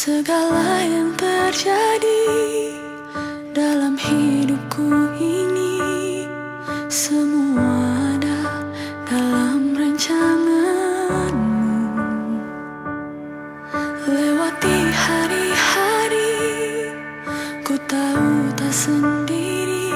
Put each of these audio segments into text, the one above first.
Segala yang terjadi dalam hidupku ini, semua ada dalam rancanganmu. Lewati hari-hari, ku tahu tak sendiri.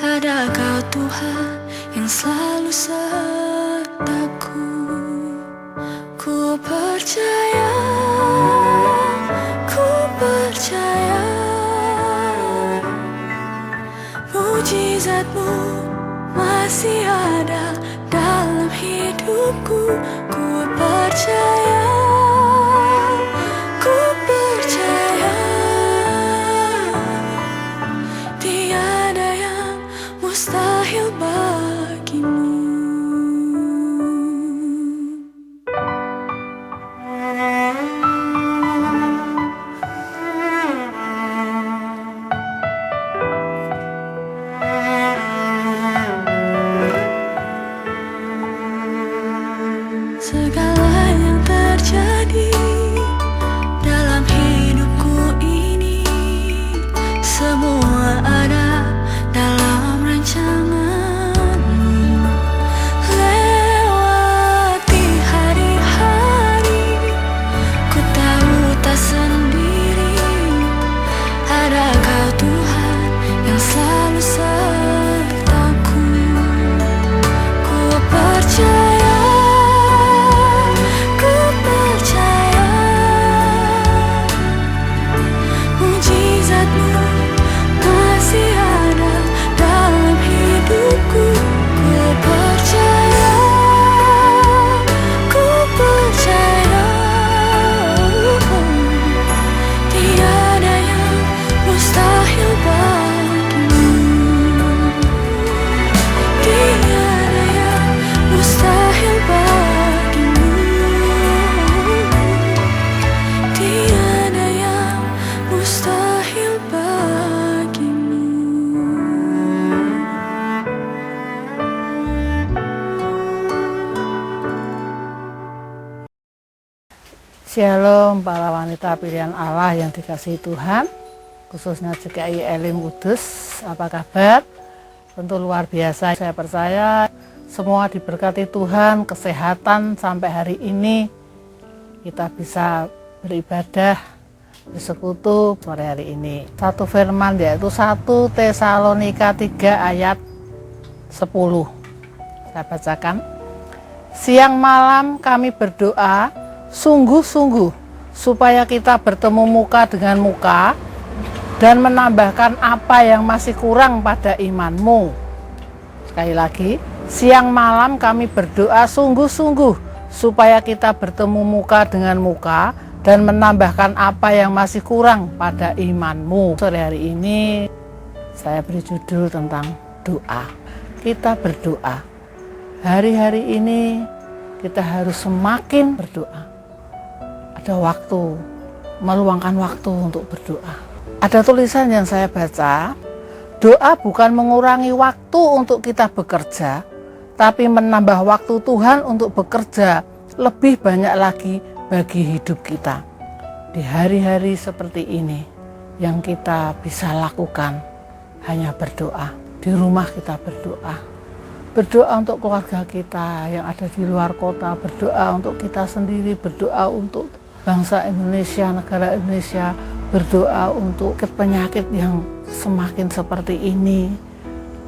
Ada Kau Tuhan yang selalu sertaku. Ku percaya, mujizat-Mu masih ada dalam hidupku. Ku percaya, tiada yang mustahil bagimu. Segala yang terjadi dalam hidupku ini, semua ada dalam rancangan-Mu. Lewati hari-hari, ku tahu tak sendiri. Ada Kau Tuhan yang selalu sertaku. Ku percaya, Shalom para wanita pilihan Allah yang dikasihi Tuhan, khususnya GKI Elim Kudus. Apa kabar? Tentu luar biasa. Saya percaya semua diberkati Tuhan, kesehatan sampai hari ini kita bisa beribadah, bersekutu sore hari ini. Satu firman yaitu 1 Tesalonika 3 ayat 10. Saya bacakan. Siang malam kami berdoa sungguh-sungguh supaya kita bertemu muka dengan muka dan menambahkan apa yang masih kurang pada iman-Mu. Sekali lagi, siang malam kami berdoa sungguh-sungguh supaya kita bertemu muka dengan muka dan menambahkan apa yang masih kurang pada iman-Mu. Sore hari ini saya beri judul tentang doa. Kita berdoa. Hari-hari ini kita harus semakin berdoa. Ada waktu, meluangkan waktu untuk berdoa. Ada tulisan yang saya baca, doa bukan mengurangi waktu untuk kita bekerja, tapi menambah waktu Tuhan untuk bekerja lebih banyak lagi bagi hidup kita. Di hari-hari seperti ini, yang kita bisa lakukan hanya berdoa. Di rumah kita berdoa. Berdoa untuk keluarga kita yang ada di luar kota, berdoa untuk kita sendiri, berdoa untuk bangsa Indonesia, negara Indonesia, berdoa untuk penyakit yang semakin seperti ini,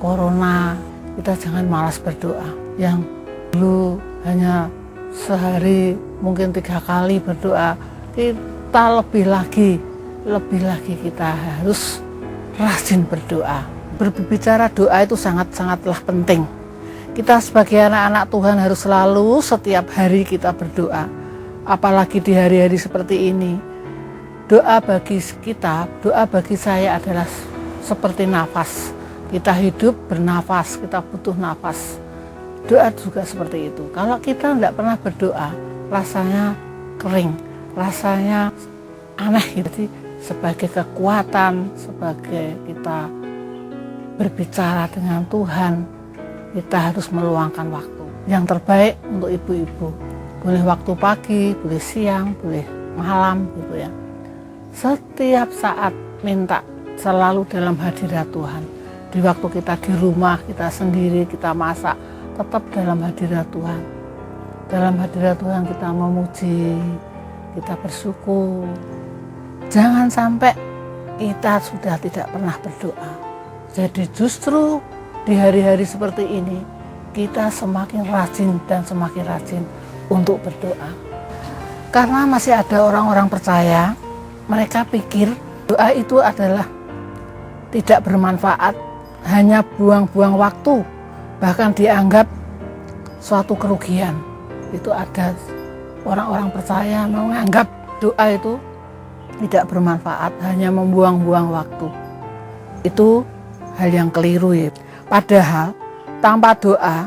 corona. Kita jangan malas berdoa. Yang dulu hanya sehari mungkin 3 kali berdoa, kita lebih lagi kita harus rajin berdoa. Berbicara doa itu sangatlah penting. Kita sebagai anak-anak Tuhan harus selalu setiap hari kita berdoa. Apalagi di hari-hari seperti ini, doa bagi kita, doa bagi saya adalah seperti nafas. Kita hidup bernafas, kita butuh nafas. Doa juga seperti itu. Kalau kita tidak pernah berdoa, rasanya kering, rasanya aneh. Jadi sebagai kekuatan, sebagai kita berbicara dengan Tuhan, kita harus meluangkan waktu yang terbaik untuk ibu-ibu. Boleh waktu pagi, boleh siang, boleh malam gitu ya. Setiap saat minta selalu dalam hadirat Tuhan. Di waktu kita di rumah, kita sendiri, kita masak, tetap dalam hadirat Tuhan. Dalam hadirat Tuhan kita memuji, kita bersyukur. Jangan sampai kita sudah tidak pernah berdoa. Jadi justru di hari-hari seperti ini, kita semakin rajin dan semakin rajin untuk berdoa. Karena masih ada orang-orang percaya, mereka pikir doa itu adalah tidak bermanfaat, hanya buang-buang waktu, bahkan dianggap suatu kerugian. Itu ada orang-orang percaya menganggap doa itu tidak bermanfaat, hanya membuang-buang waktu. Itu hal yang keliru ya. Padahal tanpa doa,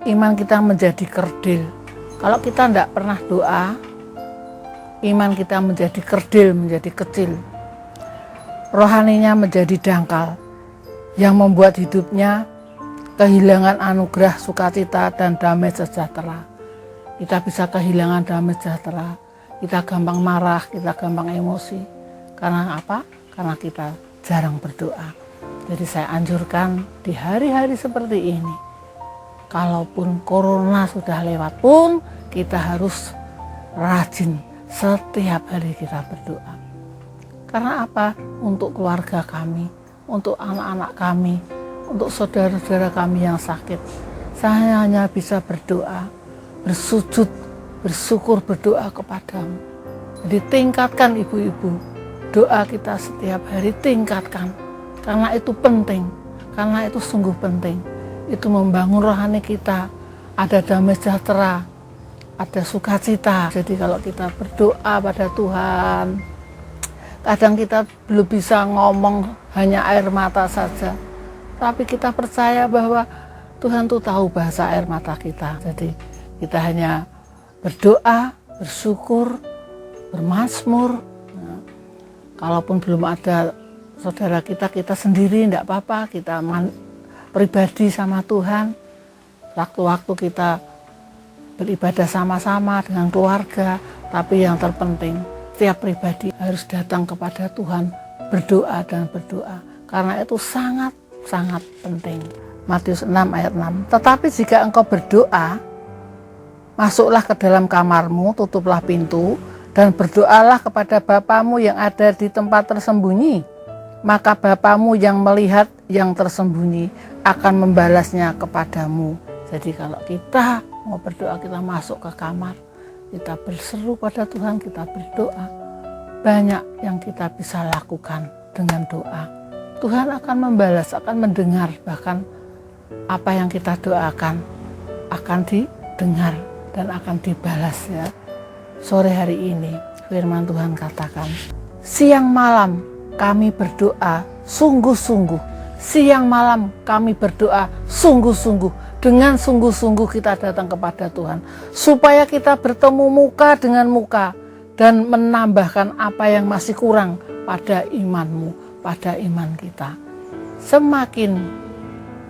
iman kita menjadi kerdil. Kalau kita tidak pernah doa, iman kita menjadi kerdil, menjadi kecil. Rohaninya menjadi dangkal, yang membuat hidupnya kehilangan anugerah, sukacita, dan damai sejahtera. Kita bisa kehilangan damai sejahtera, kita gampang marah, kita gampang emosi. Karena apa? Karena kita jarang berdoa. Jadi saya anjurkan di hari-hari seperti ini, kalaupun corona sudah lewat pun, kita harus rajin setiap hari kita berdoa. Karena apa? Untuk keluarga kami, untuk anak-anak kami, untuk saudara-saudara kami yang sakit. Saya hanya bisa berdoa, bersujud, bersyukur, berdoa kepadamu. Jadi tingkatkan ibu-ibu, doa kita setiap hari tingkatkan. Karena itu penting, karena itu sungguh penting. Itu membangun rohani kita, ada damai sejahtera, ada sukacita. Jadi kalau kita berdoa pada Tuhan, kadang kita belum bisa ngomong, hanya air mata saja. Tapi kita percaya bahwa Tuhan tuh tahu bahasa air mata kita. Jadi kita hanya berdoa, bersyukur, bermazmur. Nah, kalaupun belum ada saudara kita, kita sendiri tidak apa-apa, kita pribadi sama Tuhan. Waktu-waktu kita beribadah sama-sama dengan keluarga, tapi yang terpenting, setiap pribadi harus datang kepada Tuhan, berdoa dan berdoa. Karena itu sangat-sangat penting. Matius 6 ayat 6. Tetapi jika engkau berdoa, masuklah ke dalam kamarmu, tutuplah pintu, dan berdoalah kepada Bapamu yang ada di tempat tersembunyi. Maka Bapamu yang melihat yang tersembunyi akan membalasnya kepadamu. Jadi kalau kita mau berdoa, kita masuk ke kamar, kita berseru pada Tuhan, kita berdoa. Banyak yang kita bisa lakukan dengan doa. Tuhan akan membalas, akan mendengar, bahkan apa yang kita doakan akan didengar dan akan dibalas ya. Sore hari ini firman Tuhan katakan, siang malam kami berdoa sungguh-sungguh. Siang malam kami berdoa sungguh-sungguh. Dengan sungguh-sungguh kita datang kepada Tuhan. Supaya kita bertemu muka dengan muka. Dan menambahkan apa yang masih kurang pada imanmu, pada iman kita. Semakin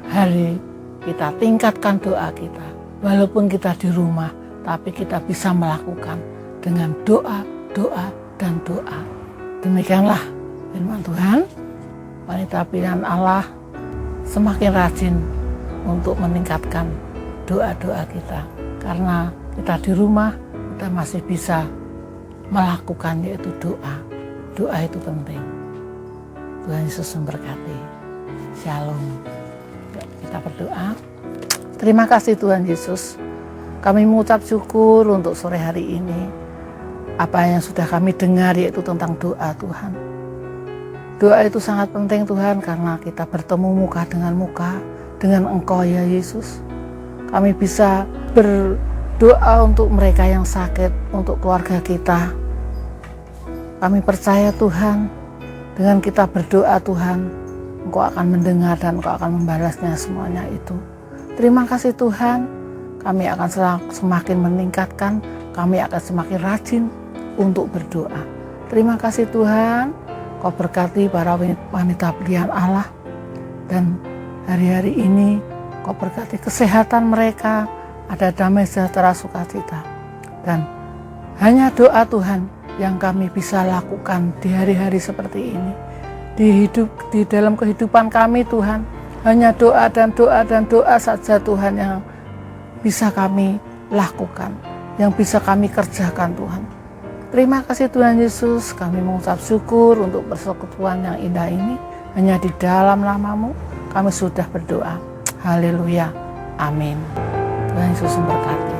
hari kita tingkatkan doa kita. Walaupun kita di rumah, tapi kita bisa melakukan dengan doa, doa, dan doa. Demikianlah firman Tuhan. Wanita pilihan Allah semakin rajin untuk meningkatkan doa-doa kita. Karena kita di rumah, kita masih bisa melakukan yaitu doa. Doa itu penting. Tuhan Yesus memberkati. Shalom. Kita berdoa. Terima kasih Tuhan Yesus. Kami mengucap syukur untuk sore hari ini. Apa yang sudah kami dengar yaitu tentang doa Tuhan. Doa itu sangat penting Tuhan, karena kita bertemu muka dengan Engkau ya Yesus. Kami bisa berdoa untuk mereka yang sakit, untuk keluarga kita. Kami percaya Tuhan, dengan kita berdoa Tuhan, Engkau akan mendengar dan Engkau akan membalasnya semuanya itu. Terima kasih Tuhan, kami akan semakin meningkatkan, kami akan semakin rajin untuk berdoa. Terima kasih Tuhan, Kau berkati para wanita pilihan Allah, dan hari-hari ini Kau berkati kesehatan mereka, ada damai sejahtera sukacita. Dan hanya doa Tuhan yang kami bisa lakukan di hari-hari seperti ini. Di dalam kehidupan kami Tuhan, hanya doa dan doa dan doa saja Tuhan yang bisa kami lakukan, yang bisa kami kerjakan Tuhan. Terima kasih Tuhan Yesus, kami mengucap syukur untuk persekutuan yang indah ini. Hanya di dalam nama-Mu kami sudah berdoa. Haleluya. Amin. Tuhan Yesus memberkati.